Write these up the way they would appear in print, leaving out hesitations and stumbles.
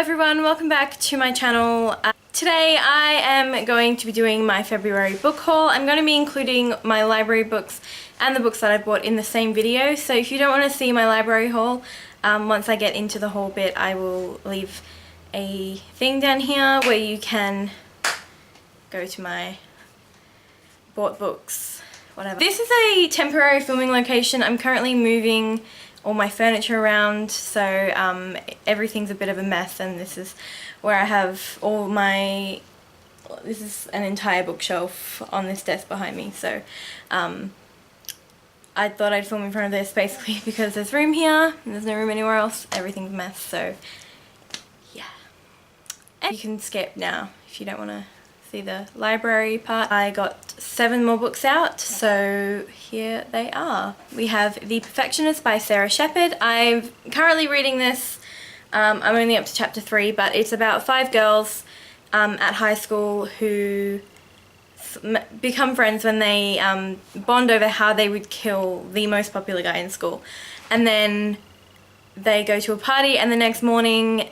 everyone, welcome back to my channel. Today I am going to be doing my February book haul. I'm going to be including my library books and the books that I bought in the same video, so if you don't want to see my library haul, once I get into the haul bit I will leave a thing down here where you can go to my bought books, whatever. This is a temporary filming location. I'm currently moving all my furniture around, so everything's a bit of a mess, and this is where I have all my, this is an entire bookshelf on this desk behind me, so I thought I'd film in front of this basically because there's room here and there's no room anywhere else. Everything's a mess, so yeah. And you can skip now if you don't want to see the library part. I got 7 more books out, so here they are. We have The Perfectionist by Sarah Shepard. I'm currently reading this. I'm only up to chapter 3, but it's about 5 girls at high school who become friends when they bond over how they would kill the most popular guy in school. And then they go to a party, and the next morning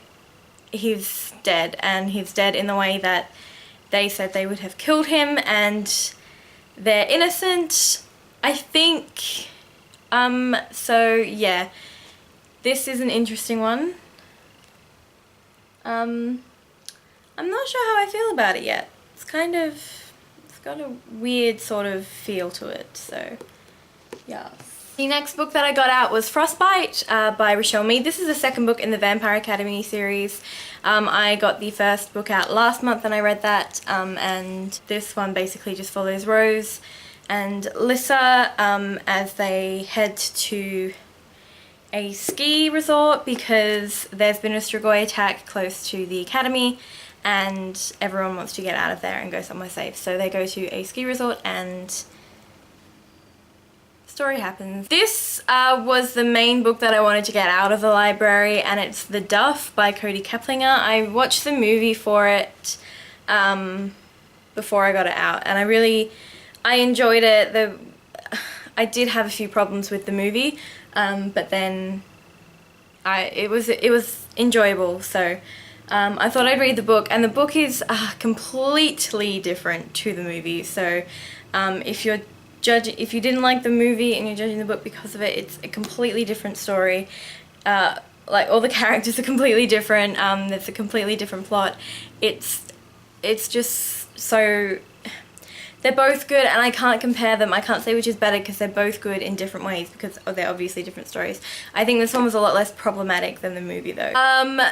he's dead, and he's dead in the way that they said they would have killed him, and they're innocent, I think. So yeah, this is an interesting one. I'm not sure how I feel about it yet. It's got a weird sort of feel to it, so yeah. The next book that I got out was Frostbite by Richelle Mead. This is the second book in the Vampire Academy series. I got the first book out last month and I read that, and this one basically just follows Rose and Lissa as they head to a ski resort because there's been a Strigoi attack close to the academy and everyone wants to get out of there and go somewhere safe. So they go to a ski resort and story happens. This was the main book that I wanted to get out of the library, and it's The Duff by Kody Keplinger. I watched the movie for it before I got it out, and I enjoyed it. I did have a few problems with the movie, but then it was enjoyable, so I thought I'd read the book, and the book is completely different to the movie, so if you didn't like the movie and you're judging the book because of it, it's a completely different story. Like, all the characters are completely different. There's a completely different plot. It's just so, they're both good, and I can't compare them. I can't say which is better because they're both good in different ways because they're obviously different stories. I think this one was a lot less problematic than the movie though.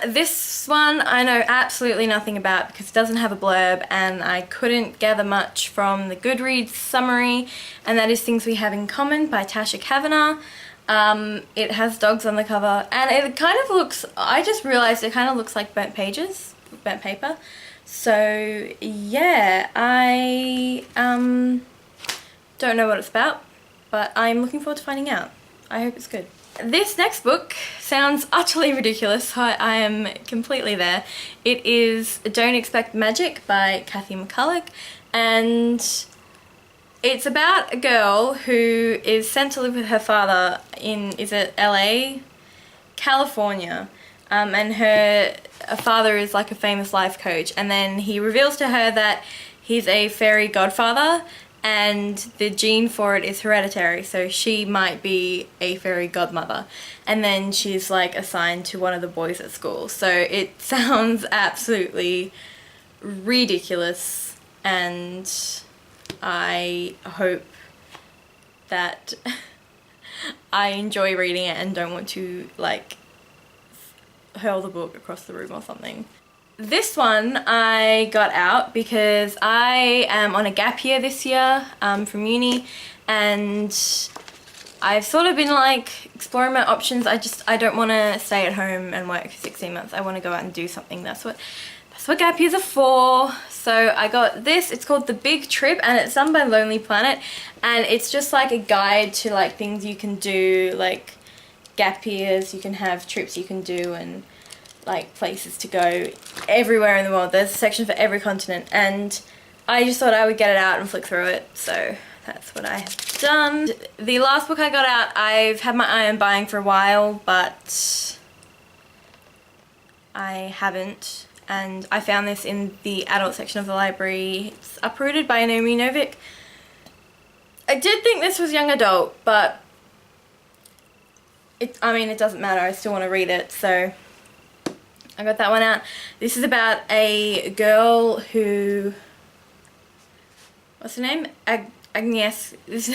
This one I know absolutely nothing about because it doesn't have a blurb, and I couldn't gather much from the Goodreads summary, and that is Things We Have in Common by Tasha Kavanagh. It has dogs on the cover, and it kind of looks, I just realised it kind of looks like burnt paper. So yeah, I don't know what it's about, but I'm looking forward to finding out. I hope it's good. This next book sounds utterly ridiculous, so I am completely there. It is Don't Expect Magic by Kathy McCulloch, and it's about a girl who is sent to live with her father in, is it LA? California. And her father is like a famous life coach, and then he reveals to her that he's a fairy godfather and the gene for it is hereditary, so she might be a fairy godmother, and then she's like assigned to one of the boys at school. So it sounds absolutely ridiculous, and I hope that I enjoy reading it and don't want to like hurl the book across the room or something. This one I got out because I am on a gap year this year from uni, and I've sort of been like exploring my options. I don't want to stay at home and work for 16 months. I want to go out and do something. That's what gap years are for. So I got this. It's called The Big Trip, and it's done by Lonely Planet, and it's just like a guide to like things you can do, like gap years, you can have trips you can do, and like places to go everywhere in the world. There's a section for every continent, and I just thought I would get it out and flick through it, so that's what I have done. The last book I got out, I've had my eye on buying for a while, but I haven't, and I found this in the adult section of the library. It's Uprooted by Naomi Novik. I did think this was young adult, but it doesn't matter, I still want to read it, so I got that one out. This is about a girl who, what's her name? Agnieszka. This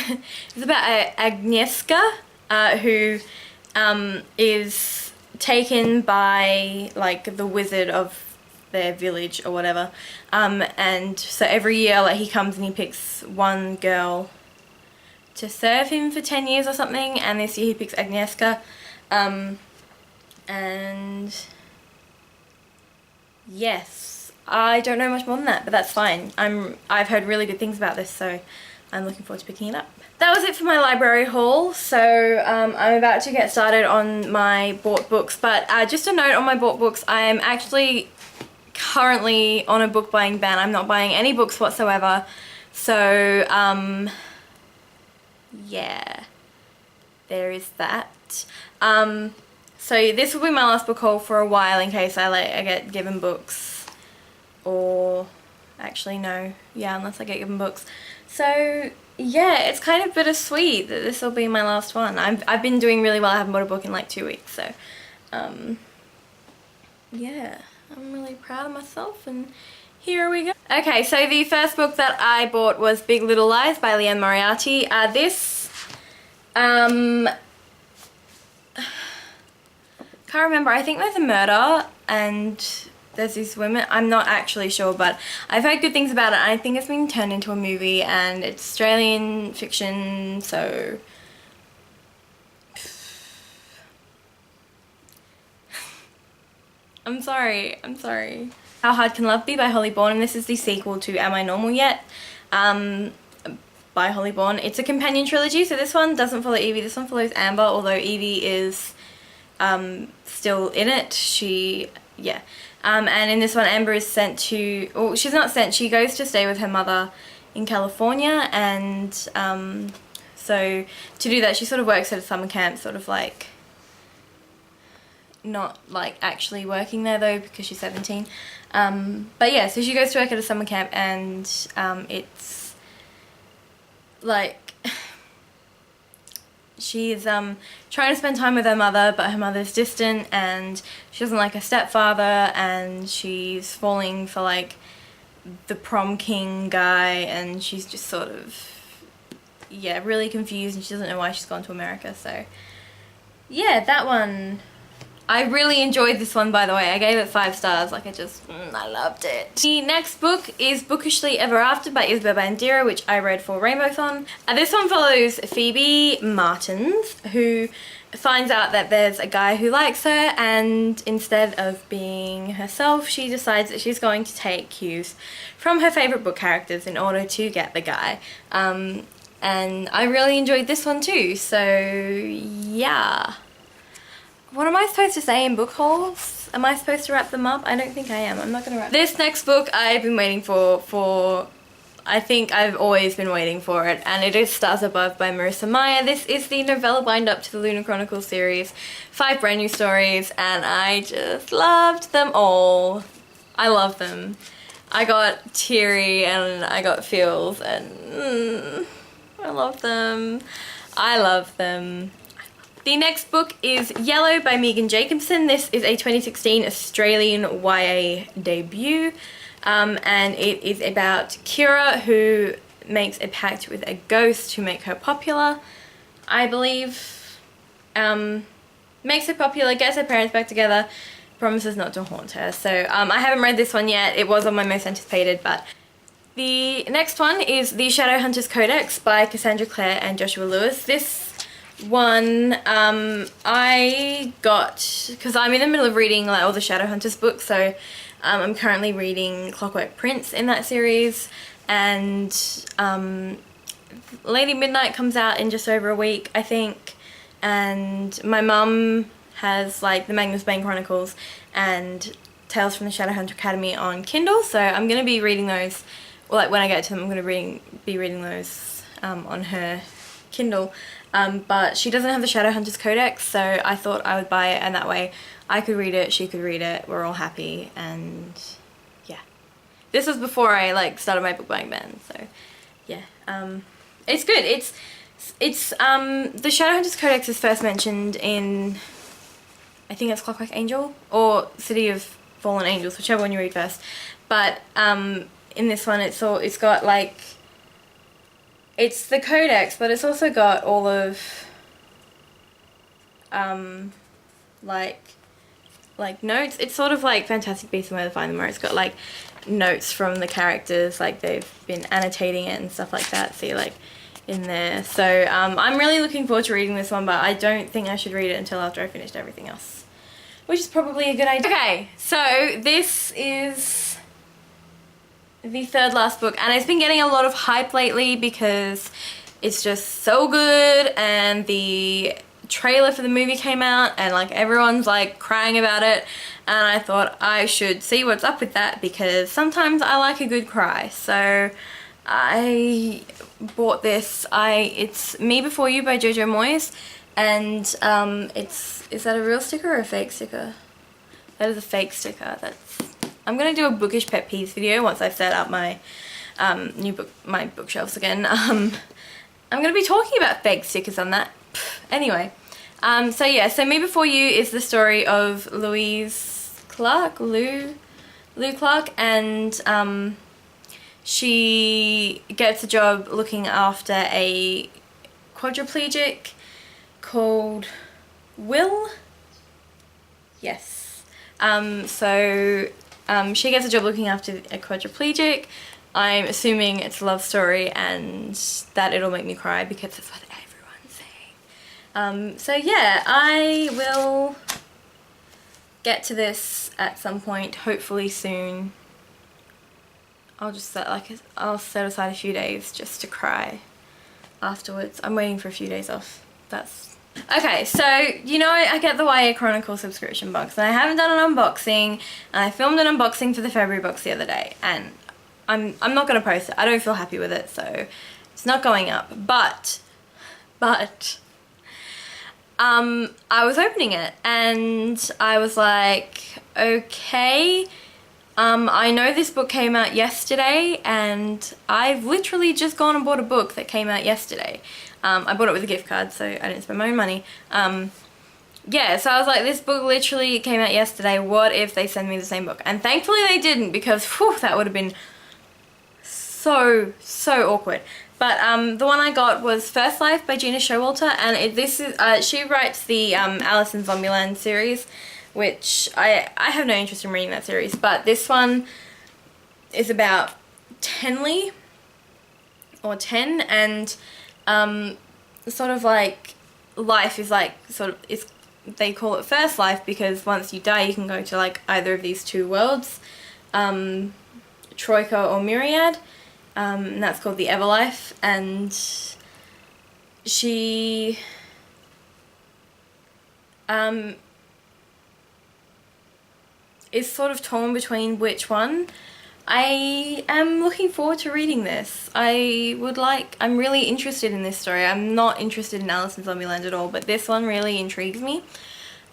is about Agnieszka, who is taken by like the wizard of their village or whatever, and so every year like he comes and he picks one girl to serve him for 10 years or something, and this year he picks Agnieszka, and yes, I don't know much more than that, but that's fine. I've heard really good things about this, so I'm looking forward to picking it up. That was it for my library haul, so I'm about to get started on my bought books, but just a note on my bought books, I am actually currently on a book buying ban. I'm not buying any books whatsoever, so yeah, there is that. So this will be my last book haul for a while in case I get given books, or actually no, yeah, unless I get given books. So yeah, it's kind of bittersweet that this will be my last one. I've been doing really well. I haven't bought a book in like 2 weeks, so yeah, I'm really proud of myself, and here we go. Okay, so the first book that I bought was Big Little Lies by Liane Moriarty. This can't remember, I think there's a murder and there's these women, I'm not actually sure, but I've heard good things about it, and I think it's been turned into a movie, and it's Australian fiction, so I'm sorry. How Hard Can Love Be by Holly Bourne, and this is the sequel to Am I Normal Yet? By Holly Bourne. It's a companion trilogy, so this one doesn't follow Evie, this one follows Amber, although Evie is still in it. Yeah. And in this one, Amber is sent to, well, she's not sent, she goes to stay with her mother in California, and so to do that she sort of works at a summer camp, sort of like, not like actually working there though because she's 17. But yeah, so she goes to work at a summer camp, and it's like she's trying to spend time with her mother, but her mother's distant and she doesn't like her stepfather, and she's falling for like the prom king guy, and she's just sort of, yeah, really confused, and she doesn't know why she's gone to America. So yeah, that one, I really enjoyed this one, by the way. I gave it 5 stars, like I loved it. The next book is Bookishly Ever After by Isabel Bandera, which I read for Rainbowthon. This one follows Phoebe Martins, who finds out that there's a guy who likes her, and instead of being herself, she decides that she's going to take cues from her favourite book characters in order to get the guy. And I really enjoyed this one too, so yeah. What am I supposed to say in book hauls? Am I supposed to wrap them up? I don't think I am. I'm not gonna wrap them. This next book I've been waiting for I think I've always been waiting for it, and it is Stars Above by Marissa Meyer. This is the novella bind-up to the Lunar Chronicles series. 5 brand new stories, and I just loved them all. I love them. I got teary and I got feels, and I love them. I love them. The next book is Yellow by Megan Jacobson. This is a 2016 Australian YA debut, and it is about Kira, who makes a pact with a ghost to make her popular, I believe. Makes her popular, gets her parents back together, promises not to haunt her. So I haven't read this one yet. It was on my most anticipated, but the next one is The Shadowhunters Codex by Cassandra Clare and Joshua Lewis. This one I got because I'm in the middle of reading like all the Shadowhunters books, so I'm currently reading Clockwork Prince in that series, and Lady Midnight comes out in just over a week, I think, and my mum has like the Magnus Bane Chronicles and Tales from the Shadowhunter Academy on Kindle, so I'm going to be reading those, or like when I get to them I'm going to be reading those on her Kindle. But she doesn't have the Shadowhunters Codex, so I thought I would buy it, and that way I could read it, she could read it, we're all happy, and yeah. This was before I like started my book buying ban, so yeah. It's good. It's the Shadowhunters Codex is first mentioned in, I think it's Clockwork Angel or City of Fallen Angels, whichever one you read first. But in this one, it's got like, it's the Codex, but it's also got all of like notes. It's sort of like Fantastic Beasts and Where to Find Them, where it's got like notes from the characters, like they've been annotating it and stuff like that. See, like in there. So I'm really looking forward to reading this one, but I don't think I should read it until after I finished everything else, which is probably a good idea. Okay, so this is the third last book, and it's been getting a lot of hype lately because it's just so good, and the trailer for the movie came out and like everyone's like crying about it, and I thought I should see what's up with that because sometimes I like a good cry. So I bought this. It's Me Before You by Jojo Moyes, and is that a real sticker or a fake sticker? That is a fake sticker. I'm gonna do a bookish pet peeves video once I've set up my my bookshelves again. I'm gonna be talking about fake stickers on that. Anyway, so yeah, so Me Before You is the story of Louise Clark, Lou Clark, and she gets a job looking after a quadriplegic called Will. Yes. She gets a job looking after a quadriplegic. I'm assuming it's a love story and that it'll make me cry because that's what everyone's saying. So yeah, I will get to this at some point, hopefully soon. I'll set aside a few days just to cry afterwards. I'm waiting for a few days off. Okay, so you know I get the YA Chronicle subscription box, and I haven't done an unboxing, and I filmed an unboxing for the February box the other day, and I'm not gonna post it. I don't feel happy with it, so it's not going up. But I was opening it and I was like, okay, I know this book came out yesterday, and I've literally just gone and bought a book that came out yesterday. I bought it with a gift card, so I didn't spend my own money. Yeah, so I was like, this book literally came out yesterday. What if they send me the same book? And thankfully they didn't, because whew, that would have been so awkward. But the one I got was First Life by Gina Showalter, and she writes the Alice in Zombieland series, which I have no interest in reading that series, but this one is about Tenley, or Ten, and sort of like life is like they call it First Life because once you die you can go to like either of these two worlds, Troika or Myriad, and that's called the Everlife, and she is sort of torn between which one. I am looking forward to reading this. I'm really interested in this story. I'm not interested in Alice in Zombieland at all, but this one really intrigues me.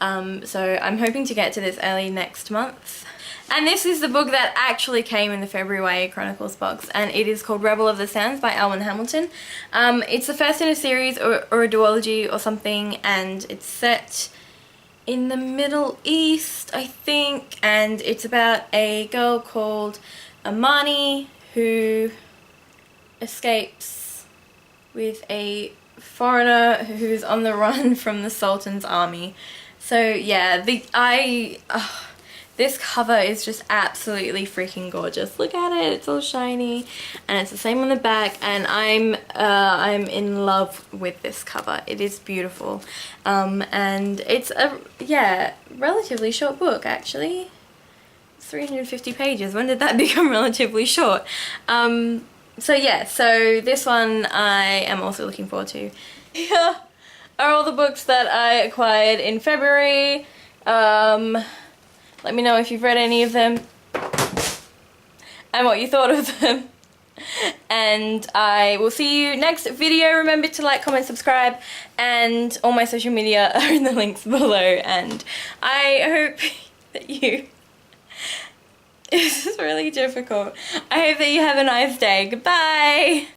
So I'm hoping to get to this early next month. And this is the book that actually came in the February YA Chronicles box, and it is called Rebel of the Sands by Elwyn Hamilton. It's the first in a series or a duology or something, and it's set in the Middle East, I think, and it's about a girl called Amani who escapes with a foreigner who's on the run from the Sultan's army. So yeah, this cover is just absolutely freaking gorgeous. Look at it, it's all shiny, and it's the same on the back, and I'm in love with this cover. It is beautiful, and it's a relatively short book actually. It's 350 pages. When did that become relatively short? So yeah, so this one I am also looking forward to. Here are all the books that I acquired in February. Let me know if you've read any of them and what you thought of them. And I will see you next video. Remember to like, comment, subscribe, and all my social media are in the links below. And I hope that you... This is really difficult. I hope that you have a nice day. Goodbye!